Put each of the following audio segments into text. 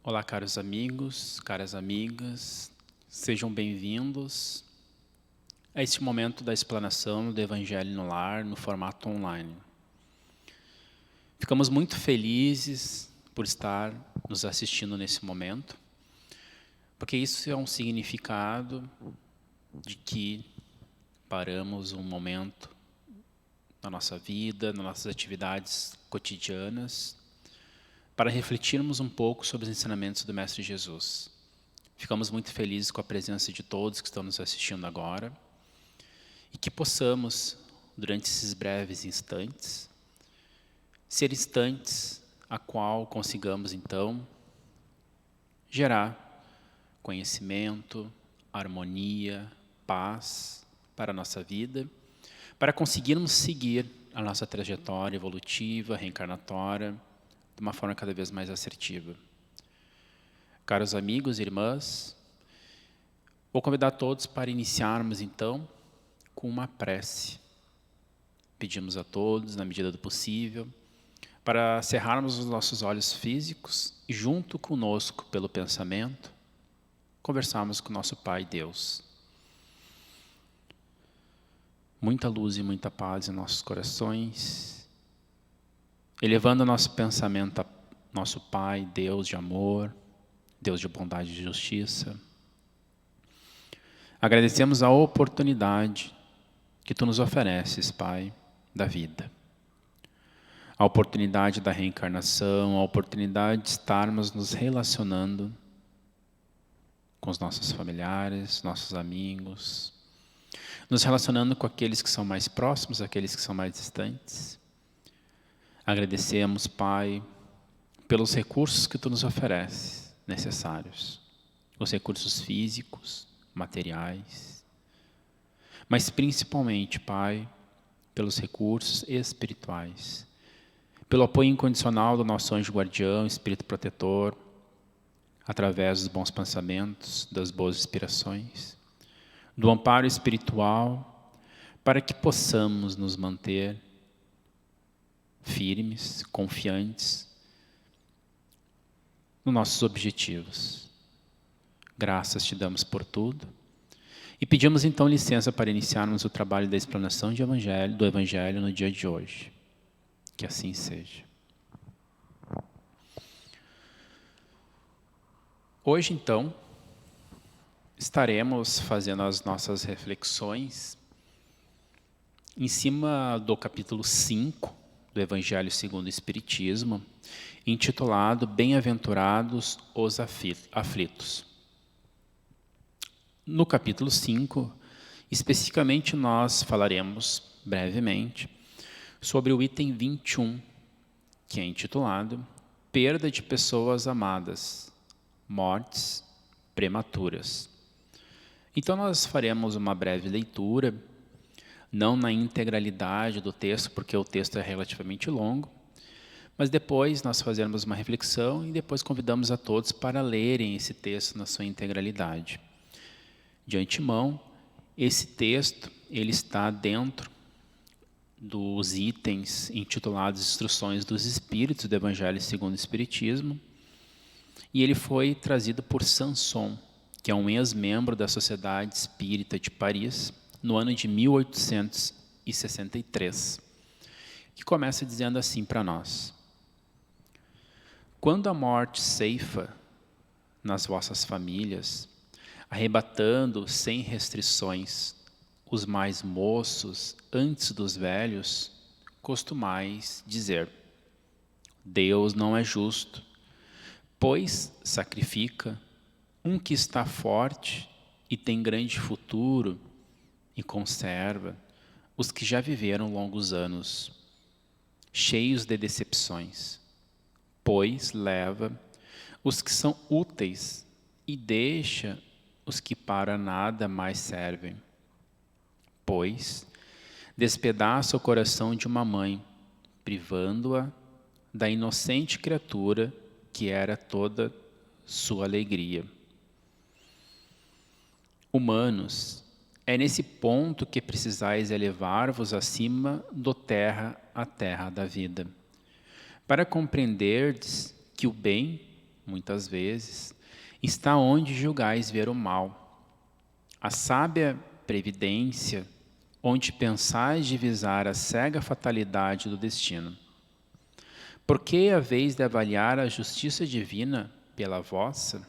Olá, caros amigos, caras amigas, sejam bem-vindos a este momento da explanação do Evangelho no Lar, no formato online. Ficamos muito felizes por estar nos assistindo nesse momento, porque isso é um significado de que paramos um momento na nossa vida, nas nossas atividades cotidianas, para refletirmos um pouco sobre os ensinamentos do Mestre Jesus. Ficamos muito felizes com a presença de todos que estão nos assistindo agora e que possamos, durante esses breves instantes, ser instantes a qual consigamos, então, gerar conhecimento, harmonia, paz para a nossa vida, para conseguirmos seguir a nossa trajetória evolutiva, reencarnatória, de uma forma cada vez mais assertiva. Caros amigos e irmãs, vou convidar todos para iniciarmos, então, com uma prece. Pedimos a todos, na medida do possível, para cerrarmos os nossos olhos físicos e, junto conosco, pelo pensamento, conversarmos com nosso Pai Deus. Muita luz e muita paz em nossos corações, elevando nosso pensamento a nosso Pai, Deus de amor, Deus de bondade e de justiça. Agradecemos a oportunidade que Tu nos ofereces, Pai, da vida. A oportunidade da reencarnação, a oportunidade de estarmos nos relacionando com os nossos familiares, nossos amigos, nos relacionando com aqueles que são mais próximos, aqueles que são mais distantes. Agradecemos, Pai, pelos recursos que Tu nos ofereces, necessários. Os recursos físicos, materiais, mas principalmente, Pai, pelos recursos espirituais, pelo apoio incondicional do nosso anjo guardião, Espírito protetor, através dos bons pensamentos, das boas inspirações, do amparo espiritual, para que possamos nos manter firmes, confiantes nos nossos objetivos. Graças Te damos por tudo e pedimos então licença para iniciarmos o trabalho da explanação do Evangelho no dia de hoje. Que assim seja. Hoje então estaremos fazendo as nossas reflexões em cima do capítulo 5 do Evangelho segundo o Espiritismo, intitulado Bem-aventurados os aflitos. No capítulo 5, especificamente nós falaremos brevemente sobre o item 21, que é intitulado Perda de pessoas amadas, mortes prematuras. Então nós faremos uma breve leitura, não na integralidade do texto, porque o texto é relativamente longo, mas depois nós fazemos uma reflexão e depois convidamos a todos para lerem esse texto na sua integralidade. De antemão, esse texto ele está dentro dos itens intitulados Instruções dos Espíritos do Evangelho segundo o Espiritismo, e ele foi trazido por Sanson, que é um ex-membro da Sociedade Espírita de Paris, no ano de 1863, que começa dizendo assim para nós: Quando a morte ceifa nas vossas famílias, arrebatando sem restrições os mais moços antes dos velhos, costumais dizer: Deus não é justo, pois sacrifica um que está forte e tem grande futuro e conserva os que já viveram longos anos, cheios de decepções, pois leva os que são úteis e deixa os que para nada mais servem, pois despedaça o coração de uma mãe, privando-a da inocente criatura que era toda sua alegria. Humanos, é nesse ponto que precisais elevar-vos acima do terra à terra da vida, para compreenderdes que o bem muitas vezes, está onde julgais ver o mal. A sábia previdência, onde pensais divisar a cega fatalidade do destino. Por que haveis de avaliar a justiça divina pela vossa?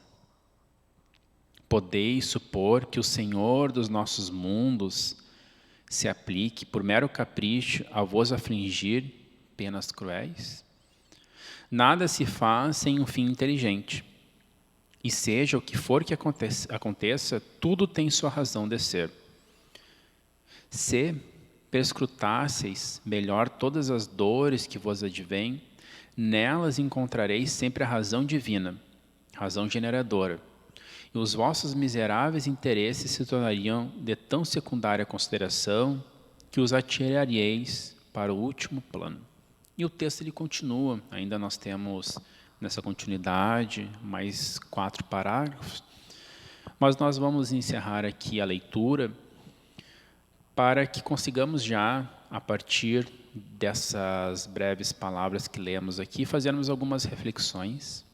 Podeis supor que o Senhor dos nossos mundos se aplique, por mero capricho, a vos afligir penas cruéis? Nada se faz sem um fim inteligente. E seja o que for que aconteça, tudo tem sua razão de ser. Se perscrutasseis melhor todas as dores que vos advêm, nelas encontrareis sempre a razão divina, razão generadora. E os vossos miseráveis interesses se tornariam de tão secundária consideração que os atiraríeis para o último plano. E o texto ele continua, ainda nós temos nessa continuidade mais 4 parágrafos, mas nós vamos encerrar aqui a leitura para que consigamos já, a partir dessas breves palavras que lemos aqui, fazermos algumas reflexões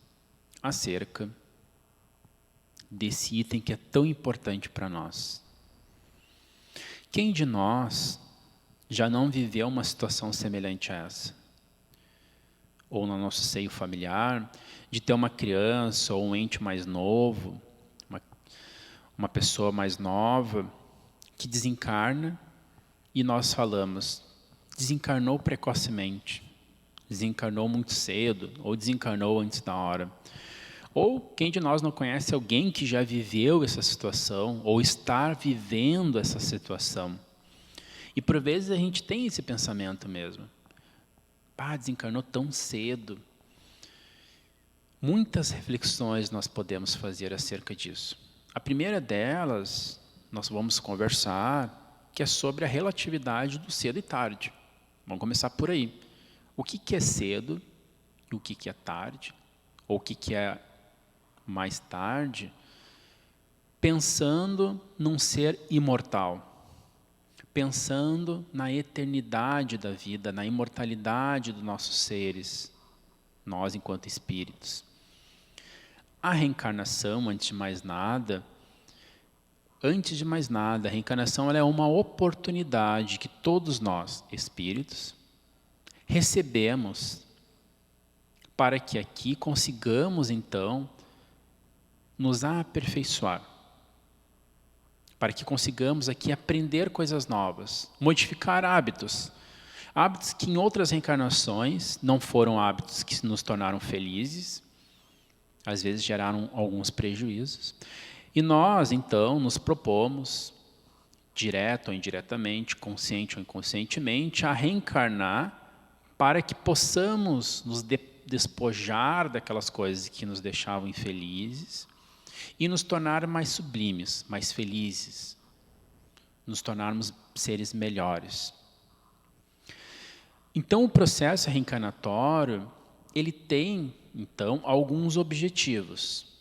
acerca desse item que é tão importante para nós. Quem de nós já não viveu uma situação semelhante a essa? Ou no nosso seio familiar, de ter uma criança ou um ente mais novo, uma pessoa mais nova, que desencarna e nós falamos, desencarnou precocemente, desencarnou muito cedo, ou desencarnou antes da hora. Ou quem de nós não conhece alguém que já viveu essa situação, ou está vivendo essa situação? E por vezes a gente tem esse pensamento mesmo. Pá, desencarnou tão cedo. Muitas reflexões nós podemos fazer acerca disso. A primeira delas, nós vamos conversar, que é sobre a relatividade do cedo e tarde. Vamos começar por aí. O que é cedo e o que é tarde? Ou o que é mais tarde? Pensando num ser imortal. Pensando na eternidade da vida, na imortalidade dos nossos seres, nós enquanto espíritos. A reencarnação, antes de mais nada, a reencarnação ela é uma oportunidade que todos nós, espíritos, recebemos para que aqui consigamos, então, nos aperfeiçoar. Para que consigamos aqui aprender coisas novas, modificar hábitos. Hábitos que em outras reencarnações não foram hábitos que nos tornaram felizes, às vezes geraram alguns prejuízos. E nós, então, nos propomos, direto ou indiretamente, consciente ou inconscientemente, a reencarnar para que possamos nos despojar daquelas coisas que nos deixavam infelizes e nos tornar mais sublimes, mais felizes, nos tornarmos seres melhores. Então, o processo reencarnatório, ele tem, então, alguns objetivos.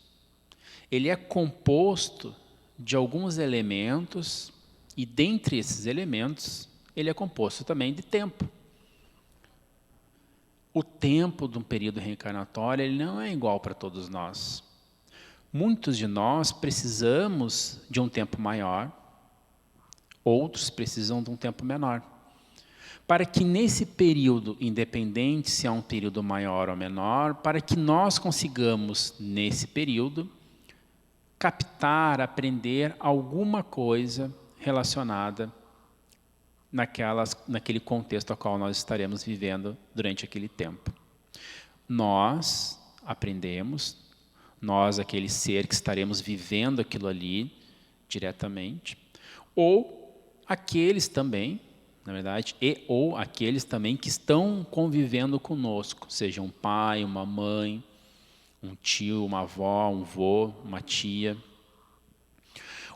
Ele é composto de alguns elementos e, dentre esses elementos, ele é composto também de tempo. O tempo de um período reencarnatório ele não é igual para todos nós. Muitos de nós precisamos de um tempo maior, outros precisam de um tempo menor. Para que nesse período, independente se é um período maior ou menor, para que nós consigamos, nesse período, captar, aprender alguma coisa relacionada naquele contexto ao qual nós estaremos vivendo durante aquele tempo. Nós aprendemos, nós, aquele ser que estaremos vivendo aquilo ali diretamente, ou aqueles também, na verdade, ou aqueles também que estão convivendo conosco, seja um pai, uma mãe, um tio, uma avó, um vô, uma tia.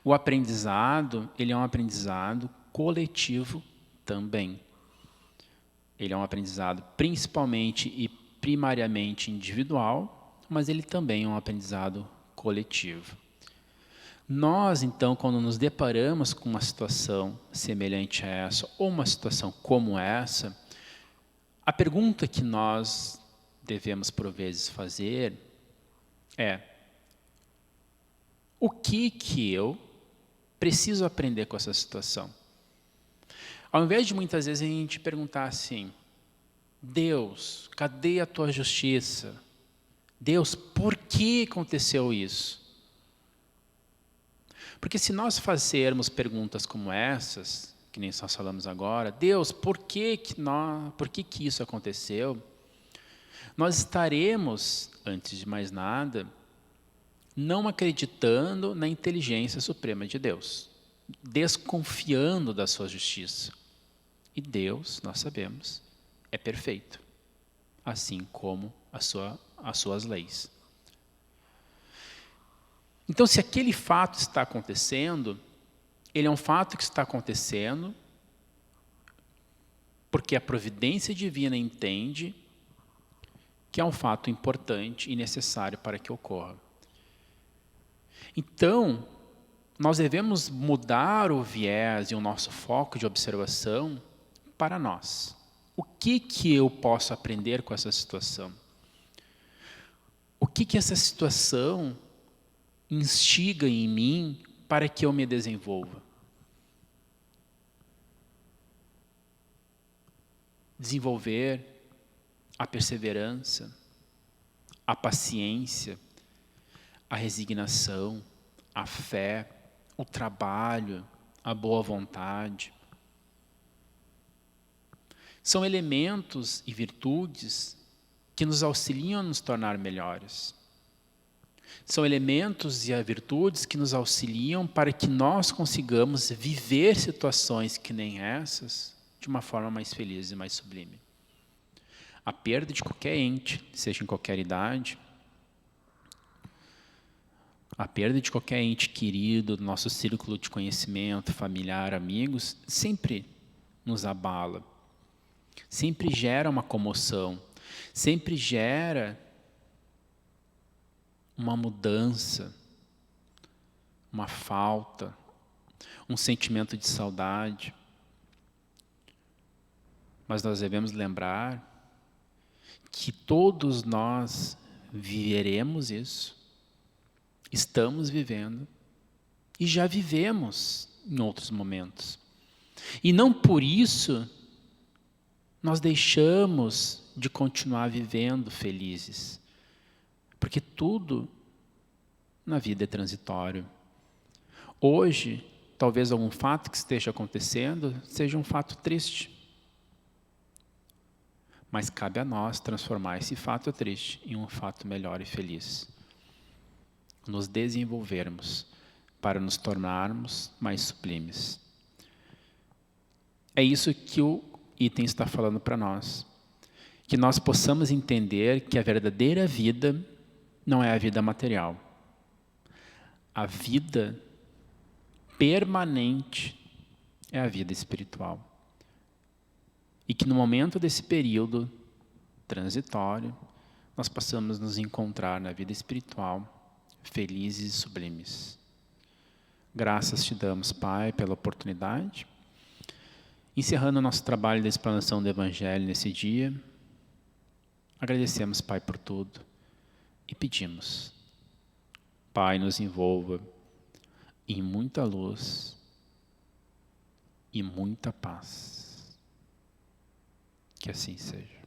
O aprendizado, ele é um aprendizado coletivo também. Ele é um aprendizado principalmente e primariamente individual, mas ele também é um aprendizado coletivo. Nós, então, quando nos deparamos com uma situação semelhante a essa, ou uma situação como essa, a pergunta que nós devemos, por vezes, fazer é: o que eu preciso aprender com essa situação? Ao invés de muitas vezes a gente perguntar assim: Deus, cadê a tua justiça? Deus, por que aconteceu isso? Porque se nós fazermos perguntas como essas, que nem nós falamos agora, Deus, por que isso aconteceu? Nós estaremos, antes de mais nada, não acreditando na inteligência suprema de Deus, desconfiando da sua justiça. E Deus, nós sabemos, é perfeito, assim como as suas leis. Então, se aquele fato está acontecendo, ele é um fato que está acontecendo porque a providência divina entende que é um fato importante e necessário para que ocorra. Então, nós devemos mudar o viés e o nosso foco de observação para nós. O que eu posso aprender com essa situação? O que essa situação instiga em mim para que eu me desenvolva? Desenvolver a perseverança, a paciência, a resignação, a fé, o trabalho, a boa vontade. São elementos e virtudes que nos auxiliam a nos tornar melhores. São elementos e virtudes que nos auxiliam para que nós consigamos viver situações que nem essas de uma forma mais feliz e mais sublime. A perda de qualquer ente, seja em qualquer idade, a perda de qualquer ente querido, do nosso círculo de conhecimento, familiar, amigos, sempre nos abala, sempre gera uma comoção, sempre gera uma mudança, uma falta, um sentimento de saudade. Mas nós devemos lembrar que todos nós viveremos isso, estamos vivendo e já vivemos em outros momentos. E não por isso nós deixamos de continuar vivendo felizes, porque tudo na vida é transitório. Hoje, talvez algum fato que esteja acontecendo seja um fato triste. Mas cabe a nós transformar esse fato triste em um fato melhor e feliz. Nos desenvolvermos para nos tornarmos mais sublimes. É isso que o item está falando para nós. Que nós possamos entender que a verdadeira vida não é a vida material. A vida permanente é a vida espiritual. E que no momento desse período transitório, nós possamos nos encontrar na vida espiritual felizes e sublimes. Graças te damos, Pai, pela oportunidade. Encerrando o nosso trabalho da explanação do Evangelho nesse dia, agradecemos, Pai, por tudo e pedimos, Pai, nos envolva em muita luz e muita paz. Que assim seja.